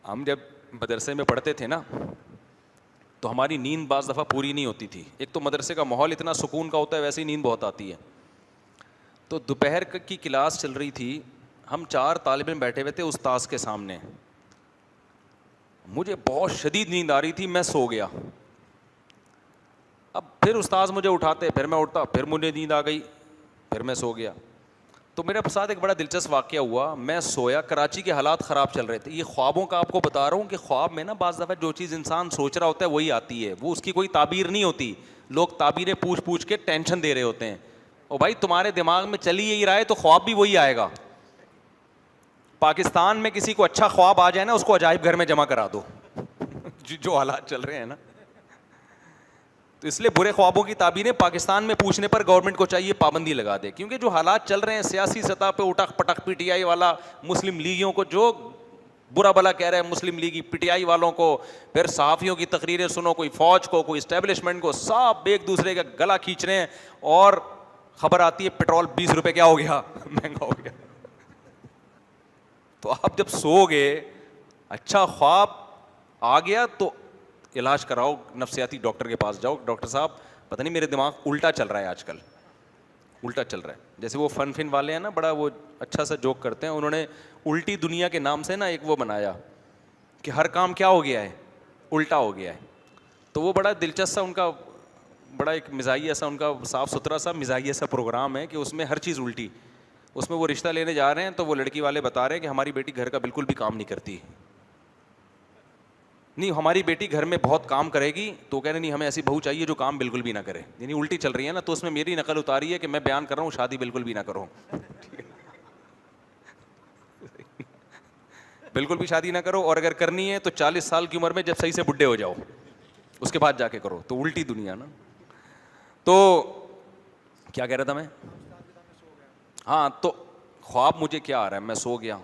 ہم جب مدرسے میں پڑھتے تھے نا تو ہماری نیند بعض دفعہ پوری نہیں ہوتی تھی. ایک تو مدرسے کا ماحول اتنا سکون کا ہوتا ہے, ویسے ہی نیند بہت آتی ہے. تو دوپہر کی کلاس چل رہی تھی, ہم 4 طالب علم بیٹھے ہوئے تھے استاذ کے سامنے. مجھے بہت شدید نیند آ رہی تھی, میں سو گیا. اب پھر استاذ مجھے اٹھاتے, پھر میں اٹھتا, پھر مجھے نیند آ گئی, پھر میں سو گیا. تو میرے ساتھ ایک بڑا دلچسپ واقعہ ہوا. میں سویا, کراچی کے حالات خراب چل رہے تھے. یہ خوابوں کا آپ کو بتا رہا ہوں کہ خواب میں نا بعض دفعہ جو چیز انسان سوچ رہا ہوتا ہے وہی آتی ہے, وہ اس کی کوئی تعبیر نہیں ہوتی. لوگ تعبیریں پوچھ پوچھ کے ٹینشن دے رہے ہوتے ہیں. او بھائی تمہارے دماغ میں چلی یہی رہا ہے تو خواب بھی وہی آئے گا. پاکستان میں کسی کو اچھا خواب آ جائے نا, اس کو عجائب گھر میں جمع کرا دو جو حالات چل رہے ہیں نا. تو اس لیے برے خوابوں کی تعبیریں پاکستان میں پوچھنے پر گورنمنٹ کو چاہیے پابندی لگا دے, کیونکہ جو حالات چل رہے ہیں سیاسی سطح پہ اٹک پٹک, پی ٹی آئی والا مسلم لیگیوں کو جو برا بلا کہہ رہے ہیں, مسلم لیگی پی ٹی آئی والوں کو, پھر صحافیوں کی تقریریں سنو, کوئی فوج کو, کوئی اسٹیبلشمنٹ کو, سب ایک دوسرے کا گلا کھینچ رہے ہیں. اور خبر آتی ہے پیٹرول 20 روپے کیا ہو گیا, مہنگا ہو گیا. تو آپ جب سو گئے, اچھا خواب آ گیا تو علاج کراؤ, نفسیاتی ڈاکٹر کے پاس جاؤ. ڈاکٹر صاحب پتہ نہیں میرے دماغ الٹا چل رہا ہے آج کل, الٹا چل رہا ہے. جیسے وہ فن والے ہیں نا, بڑا وہ اچھا سا جوک کرتے ہیں, انہوں نے الٹی دنیا کے نام سے نا ایک وہ بنایا کہ ہر کام کیا ہو گیا ہے, الٹا ہو گیا ہے. تو وہ بڑا دلچسپ سا ان کا, بڑا ایک مزاحیہ سا ان کا صاف ستھرا سا مزاحیہ سا پروگرام ہے کہ اس میں ہر چیز الٹی. اس میں وہ رشتہ لینے جا رہے ہیں تو وہ لڑکی والے بتا رہے ہیں کہ ہماری بیٹی گھر کا بالکل بھی کام نہیں کرتی. نہیں, ہماری بیٹی گھر میں بہت کام کرے گی. تو کہہ رہے نہیں, ہمیں ایسی بہو چاہیے جو کام بالکل بھی نہ کرے. یعنی الٹی چل رہی ہے نا, تو اس میں میری نقل اتاری ہے کہ میں بیان کر رہا ہوں شادی بالکل بھی نہ کرو. بالکل بھی شادی نہ کرو, اور اگر کرنی ہے تو 40 سال کی عمر میں جب صحیح سے بڈھے ہو جاؤ, اس کے بعد جا کے کرو. تو الٹی دنیا نا. تو کیا کہہ رہا تھا میں, ہاں, تو خواب مجھے کیا آ رہا ہے, میں سو گیا.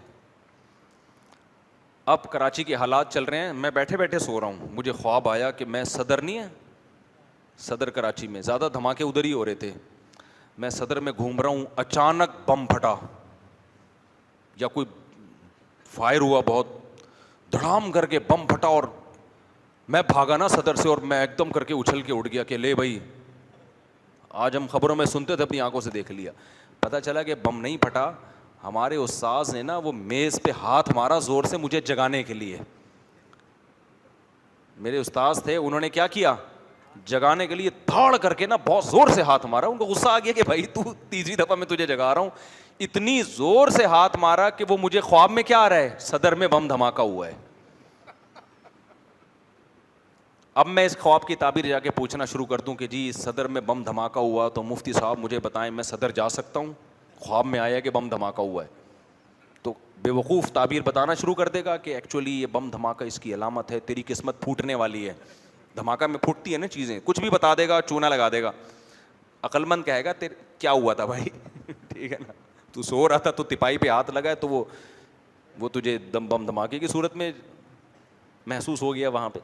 اب کراچی کے حالات چل رہے ہیں, میں بیٹھے بیٹھے سو رہا ہوں, مجھے خواب آیا کہ میں صدر, نہیں ہے صدر کراچی میں, زیادہ دھماکے ادھر ہی ہو رہے تھے, میں صدر میں گھوم رہا ہوں, اچانک بم پھٹا یا کوئی فائر ہوا, بہت دھڑام کر کے بم پھٹا, اور میں بھاگا نا صدر سے, اور میں ایک دم کر کے اچھل کے اٹھ گیا کہ لے بھائی, آج ہم خبروں میں سنتے تھے, اپنی آنکھوں سے دیکھ لیا. پتہ چلا کہ بم نہیں پھٹا, ہمارے استاذ نے نا وہ میز پہ ہاتھ مارا زور سے مجھے جگانے کے لیے. میرے استاذ تھے, انہوں نے کیا کیا, جگانے کے لیے دھاڑ کر کے نا بہت زور سے ہاتھ مارا. ان کو غصہ آ گیا کہ بھائی تو تیسری دفعہ میں تجھے جگا رہا ہوں. اتنی زور سے ہاتھ مارا کہ وہ مجھے خواب میں کیا آ رہا ہے, صدر میں بم دھماکہ ہوا ہے. اب میں اس خواب کی تعبیر جا کے پوچھنا شروع کر دوں کہ جی صدر میں بم دھماکہ ہوا تو مفتی صاحب مجھے بتائیں میں صدر جا سکتا ہوں, خواب میں آیا کہ بم دھماکہ ہوا ہے. تو بے وقوف تعبیر بتانا شروع کر دے گا کہ ایکچولی یہ بم دھماکہ اس کی علامت ہے, تیری قسمت پھوٹنے والی ہے. دھماکہ میں پھوٹتی ہے نا چیزیں, کچھ بھی بتا دے گا, چونا لگا دے گا. عقل مند کہے گا تیرے کیا ہوا تھا بھائی, ٹھیک ہے نا, تو سو رہا تھا تو تپائی پہ ہاتھ لگا ہے تو وہ تجھے بم دھماکے کی صورت میں محسوس ہو گیا وہاں پہ.